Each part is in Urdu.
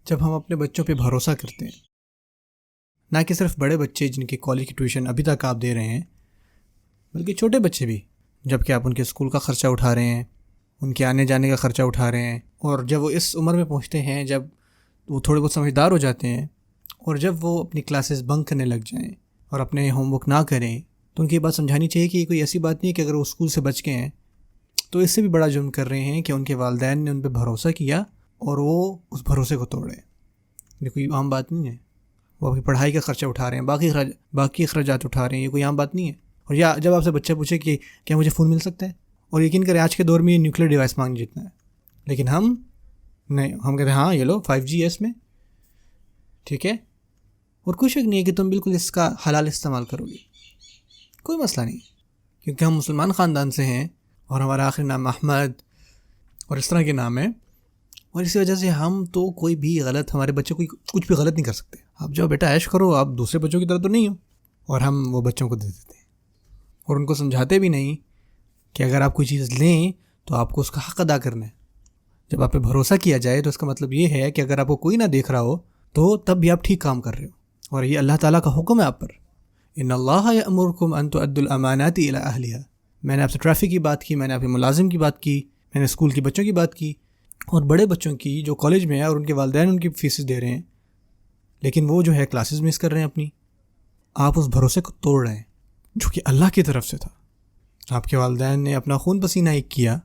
جب ہم اپنے بچوں پہ بھروسہ کرتے ہیں، نہ کہ صرف بڑے بچے جن کی کالج کی ٹیوشن ابھی تک آپ دے رہے ہیں، بلکہ چھوٹے بچے بھی، جب کہ آپ ان کے اسکول کا خرچہ اٹھا رہے ہیں، ان کے آنے جانے کا خرچہ اٹھا رہے ہیں، اور جب وہ اس عمر میں پہنچتے ہیں، جب وہ تھوڑے بہت سمجھدار ہو جاتے ہیں، اور جب وہ اپنی کلاسز بنک کرنے لگ جائیں اور اپنے ہوم ورک نہ کریں، تو ان کی یہ بات سمجھانی چاہیے کہ یہ کوئی ایسی بات نہیں ہے کہ اگر وہ اسکول سے بچ گئے ہیں تو اس سے بھی بڑا جرم کر رہے ہیں کہ ان کے والدین نے ان پہ بھروسہ کیا اور وہ اس بھروسے کو توڑے۔ یہ کوئی عام بات نہیں ہے۔ وہ اپنی پڑھائی کا خرچہ اٹھا رہے ہیں، باقی اخراجات اٹھا رہے ہیں، یہ کوئی عام بات نہیں ہے۔ اور یا جب آپ سے بچہ پوچھے کہ کیا مجھے فون مل سکتا ہے، اور یقین کریں آج کے دور میں یہ نیوکلیر ڈیوائس مانگ جتنا ہے، لیکن ہم نہیں، ہم کہتے ہیں ہاں یہ لو 5G ہے اس میں، ٹھیک ہے، اور کوئی شک نہیں ہے کہ تم بالکل اس کا حلال استعمال کرو گے، کوئی مسئلہ نہیں، کیونکہ ہم مسلمان خاندان سے ہیں اور ہمارا آخری نام احمد اور اس طرح کے نام ہے، اور اسی وجہ سے ہم تو کوئی بھی غلط، ہمارے بچے کوئی کچھ بھی غلط نہیں کر سکتے۔ آپ جاؤ بیٹا عیش کرو، آپ دوسرے بچوں کی طرح تو نہیں ہو، اور ہم وہ بچوں کو دے دیتے ہیں اور ان کو سمجھاتے بھی نہیں کہ اگر آپ کوئی چیز لیں تو آپ کو اس کا حق ادا کرنا ہے۔ جب آپ پہ بھروسہ کیا جائے تو اس کا مطلب یہ ہے کہ اگر آپ کو کوئی نہ دیکھ رہا ہو تو تب بھی آپ ٹھیک کام کر رہے ہو، اور یہ اللہ تعالیٰ کا حکم ہے آپ پر۔ ان اللہ یأمرکم ان تؤدوا الامانات الی اہلها۔ میں نے آپ سے ٹریفک کی بات کی، میں نے آپ کے ملازم کی بات کی، میں نے اسکول کے بچوں کی بات کی، اور بڑے بچوں کی جو کالج میں ہیں اور ان کے والدین ان کی فیسز دے رہے ہیں، لیکن وہ جو ہے کلاسز مس کر رہے ہیں اپنی۔ آپ اس بھروسے کو توڑ رہے ہیں جو کہ اللہ کی طرف سے تھا۔ آپ کے والدین نے اپنا خون پسینہ ایک کیا،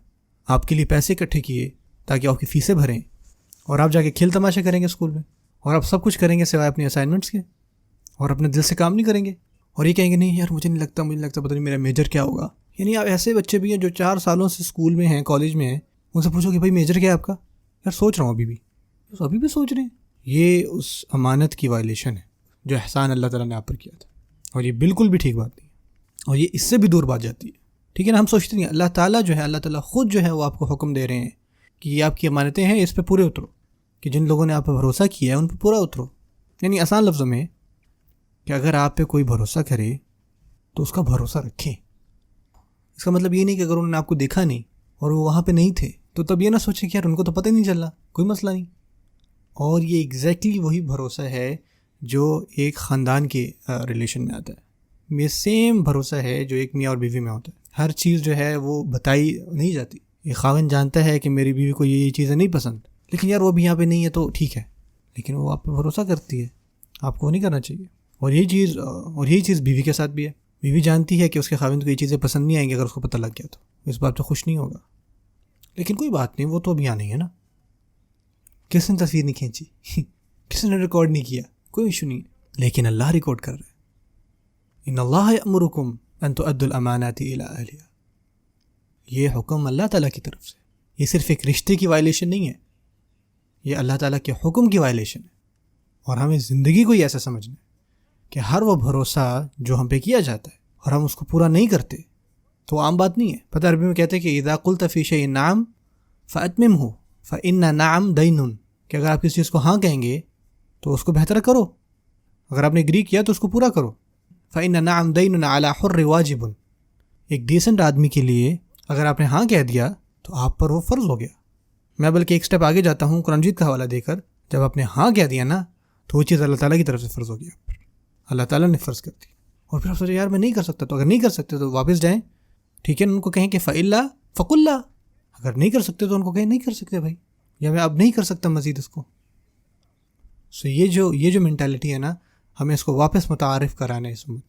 آپ کے لیے پیسے اکٹھے کیے تاکہ آپ کی فیسیں بھریں، اور آپ جا کے کھیل تماشے کریں گے اسکول میں، اور آپ سب کچھ کریں گے سوائے اپنی اسائنمنٹس کے، اور اپنے دل سے کام نہیں کریں گے، اور یہ کہیں گے نہیں یار مجھے نہیں لگتا پتہ نہیں میرا میجر کیا ہوگا۔ یعنی آپ ایسے بچے بھی ہیں جو 4 سالوں سے اسکول میں ہیں، کالج میں ہیں، ان سے پوچھو کہ بھائی میجر کیا ہے آپ کا؟ یار سوچ رہا ہوں ابھی بھی سوچ رہے ہیں۔ یہ اس امانت کی وائلیشن ہے جو احسان اللہ تعالیٰ نے آپ پر کیا تھا، اور یہ بالکل بھی ٹھیک بات نہیں ہے، اور یہ اس سے بھی دور بات جاتی ہے، ٹھیک ہے نا۔ ہم سوچتے نہیں، اللہ تعالیٰ جو ہے، اللہ تعالیٰ خود جو ہے وہ آپ کو حکم دے رہے ہیں کہ یہ آپ کی امانتیں ہیں، اس پہ پورے اترو، کہ جن لوگوں نے آپ پہ بھروسہ کیا ہے ان پہ پورا اترو۔ یعنی آسان لفظوں میں کہ اگر آپ پہ کوئی بھروسہ کرے تو اس کا بھروسہ رکھیں۔ اس کا مطلب یہ نہیں کہ اگر انہوں نے آپ کو دیکھا نہیں اور وہ وہاں پہ نہیں تھے تو تب یہ نہ سوچیں کہ یار ان کو تو پتہ ہی نہیں چل رہا، کوئی مسئلہ نہیں۔ اور یہ ایگزیکٹلی وہی بھروسہ ہے جو ایک خاندان کے ریلیشن میں آتا ہے۔ یہ سیم بھروسہ ہے جو ایک میاں اور بیوی میں ہوتا ہے۔ ہر چیز جو ہے وہ بتائی نہیں جاتی۔ یہ خاوند جانتا ہے کہ میری بیوی کو یہ چیزیں نہیں پسند، لیکن یار وہ بھی یہاں پہ نہیں ہے تو ٹھیک ہے، لیکن وہ آپ پہ بھروسہ کرتی ہے، آپ کو نہیں کرنا چاہیے۔ اور یہی چیز بیوی کے ساتھ بھی ہے۔ بیوی جانتی ہے کہ اس کے خاوند کو یہ چیزیں پسند نہیں آئیں گی، اگر اس کو پتہ لگ گیا تو اس بات پہ خوش نہیں ہوگا، لیکن کوئی بات نہیں، وہ تو ابھی یہاں نہیں ہے نا، کس نے تصویر نہیں کھینچی، کس نے ریکارڈ نہیں کیا، کوئی ایشو نہیں ہے، لیکن اللہ ریکارڈ کر رہا ہے۔ ان اللہ یأمرکم ان تؤدوا الامانات الی اہلها۔ یہ حکم اللہ تعالیٰ کی طرف سے، یہ صرف ایک رشتے کی وائلیشن نہیں ہے، یہ اللہ تعالیٰ کے حکم کی وائلیشن ہے۔ اور ہمیں زندگی کو ہی ایسا سمجھنا ہے کہ ہر وہ بھروسہ جو ہم پہ کیا جاتا ہے اور ہم اس کو پورا نہیں کرتے تو عام بات نہیں ہے۔ پتہ عربی میں کہتے ہیں کہ اذا قلت فی شیء نعم فاتممه فان نعم دین، کہ اگر آپ کسی چیز کو ہاں کہیں گے تو اس کو بہتر کرو، اگر آپ نے اگری کیا تو اس کو پورا کرو۔ فان نعم دین علی حر واجب، ایک ڈیسنٹ آدمی کے لیے اگر آپ نے ہاں کہہ دیا تو آپ پر وہ فرض ہو گیا۔ میں بلکہ ایک سٹیپ آگے جاتا ہوں، قرآن مجید کا حوالہ دے کر، جب آپ نے ہاں کہہ دیا نا تو وہ چیز اللہ تعالیٰ کی طرف سے فرض ہو گیا، اللہ تعالیٰ نے فرض کر دی۔ اور پھر آپ سوچے یار میں نہیں کر سکتا، تو اگر نہیں کر سکتے تو واپس جائیں، ٹھیک ہے، ان کو کہیں کہ فَإِلَّا فَقُلْ لَا، اگر نہیں کر سکتے تو ان کو کہیں نہیں کر سکتے بھائی، یا میں اب نہیں کر سکتا مزید اس کو۔ سو یہ جو مینٹالٹی ہے نا، ہمیں اس کو واپس متعارف کرانا ہے اس امت۔